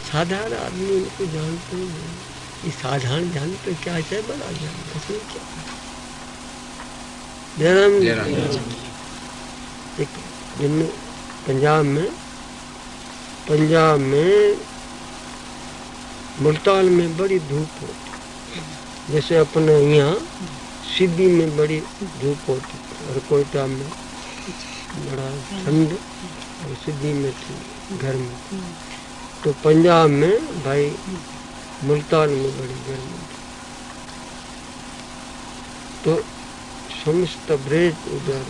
साधारण आदमी उनको जानते ही नहीं। ये साधारण ज्ञान तो क्या है, बड़ा ज्ञान उसमें क्या। जयराम एक दिन पंजाब में मुल्तान में बड़ी धूप होती, जैसे अपने यहाँ सिद्धि में बड़ी धूप होती और कोयटा में बड़ा ठंड और सिद्धि में थी गर्मी। तो पंजाब में भाई मुल्तान में बड़ी गर्मी थी। तो समस्त ब्रेज उधर।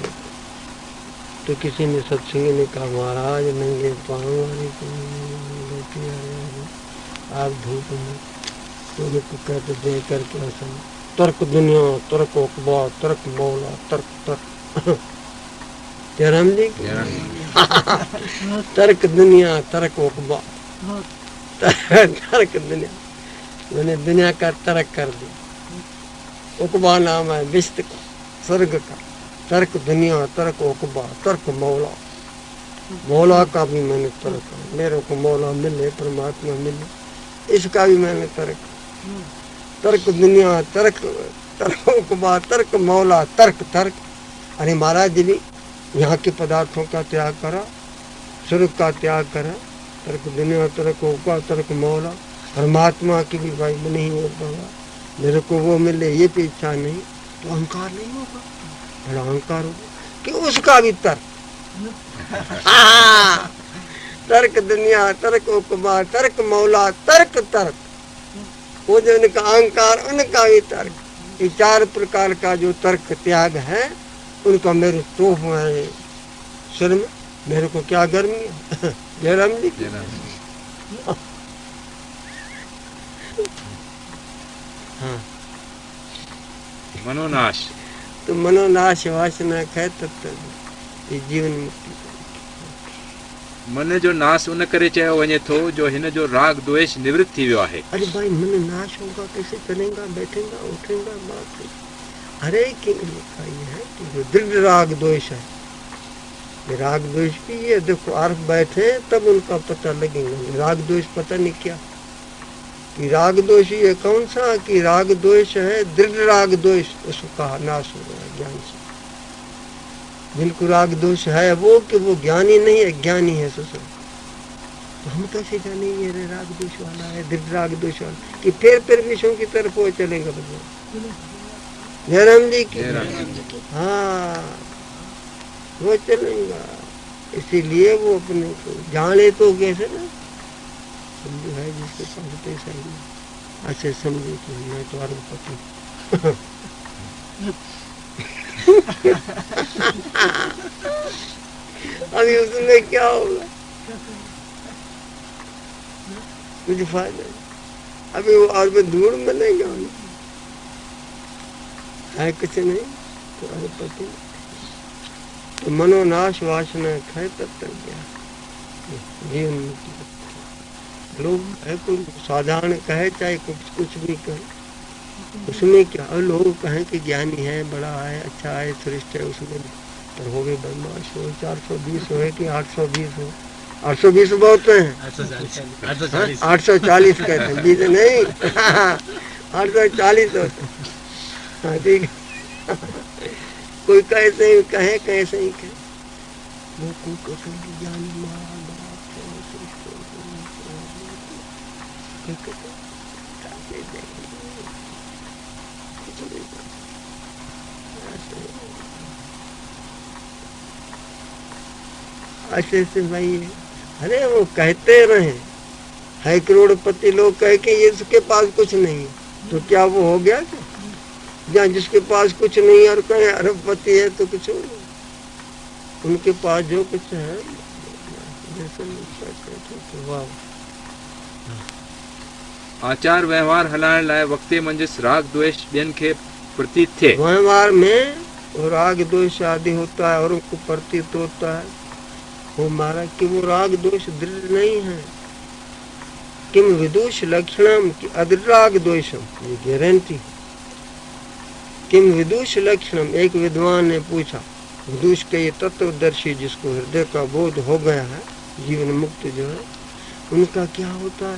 तो किसी ने सत्संगी ने कहा, महाराज नंगे पाँव वाली लेके आए आप धूप में। तो उनको कहते दे करके असल तर्क दुनिया, तर्क उकबा, तर्क मौला, तर्क जयराम जी तर्क दुनिया, तर्क उकबा, तर्क दुनिया, मैंने दुनिया का तर्क कर दिया। उकबा नाम है विश्व का, स्वर्ग का। तर्क दुनिया, तर्क उकबा, तर्क मौला, मौला का भी मैंने तर्क, मेरे को मौला मिले, परमात्मा मिले, इसका भी मैंने तर्क। तर्क दुनिया, तर्क उकबा, तर्क मौला, तर्क तर्क। अरे महाराज जी भी यहाँ के पदार्थों का त्याग करा, स्वर्ग का त्याग करा, तर्क दुनिया, तर्क उकबा, तर्क मौला, परमात्मा की भी भाई नहीं होता, मेरे को वो मिले ये भी इच्छा नहीं, तो अहंकार नहीं होगा, बड़ा अहंकार होगा कि उसका भी तर्क। तर्क दुनिया, तर्क उकबा, तर्क मौला, तर्क तर्क। वो जो उनका अहंकार, उनका भी तर्क। ये चार प्रकार का जो तर्क त्याग है उनका मेरे तोफ है सिर में, मेरे को क्या गर्मी है। जयराम जी हाँ। मनोनाश तो मनोनाश वासना खै तब ये जीवन मुक्ति। मन जो नाश उन करे चयो वञे थो जो हिन जो राग द्वेष निवृत्त थी वियो आहे। अरे भाई मन नाश होगा कैसे, चलेगा, बैठेगा, उठेगा, बात है। अरे कि लिखा ये है कि जो दृढ़ राग द्वेष है, ये राग द्वेष की ये देखो आर्फ बैठे तब उनका पता लगेगा। राग द्वेष पता नहीं क्या कि राग द्वेष ये कौन सा, कि राग द्वेष है दृढ़ राग द्वेष, उसका नाश हो रहा है ज्ञान से। जिनको राग दोष है वो कि वो ज्ञानी नहीं है, ज्ञानी है ससुर। तो हम कैसे जानेंगे ये राग दोष वाला है, दृढ़ राग दोष वाला, कि फिर विषयों की तरफ वो चलेगा। जयराम जी की हाँ वो चलेगा। इसीलिए वो अपने को जाने तो कैसे ना, समझो है जिसके पास पैसा ही नहीं, अच्छे समझे कि मैं तो अरबपति। अभी उसमें क्या होगा, कुछ फायदा नहीं। अभी वो और में धूल मिलेगा है कुछ नहीं, तो अरबपति। तो मनोनाश वासना खाए तब तक गया जीवन मुक्ति। लोग है कोई साधारण कहे चाहे कुछ भी कहे, उसमें क्या। और लोग कहें कि ज्ञानी है, बड़ा है, अच्छा है, श्रेष्ठ है, उसमें पर हो गए बदमाश हो, 420 हो कि 820 हो। 820 बहुत है, 840 कहते हैं, 20 नहीं। 840 होते। हाँ ठीक है। कोई कैसे ही कहे, कैसे ही कहे, वो कोई ज्ञानी महाराज ऐसे से भाई। अरे वो कहते रहे है करोड़पति, लोग कहे कि इसके पास कुछ नहीं है, तो क्या वो हो गया क्या? जहाँ जिसके पास कुछ नहीं है और कहे अरबपति है तो कुछ हो नहीं। उनके पास जो कुछ है आचार व्यवहार हलाइण लाइ वक़्ते मंझि राग द्वेष ॿियनि खे प्रतीत थे। व्यवहार में राग द्वेष आदि होता है और उनको प्रतीत होता है वो महाराज कि वो राग दोष दृढ़ नहीं है। किम विदुष लक्षणम की अदृराग दोषम, ये गारंटी। किम विदुष लक्षणम, एक विद्वान ने पूछा, विदुष के ये तत्वदर्शी जिसको हृदय का बोध हो गया है, जीवन मुक्त जो है, उनका क्या होता है?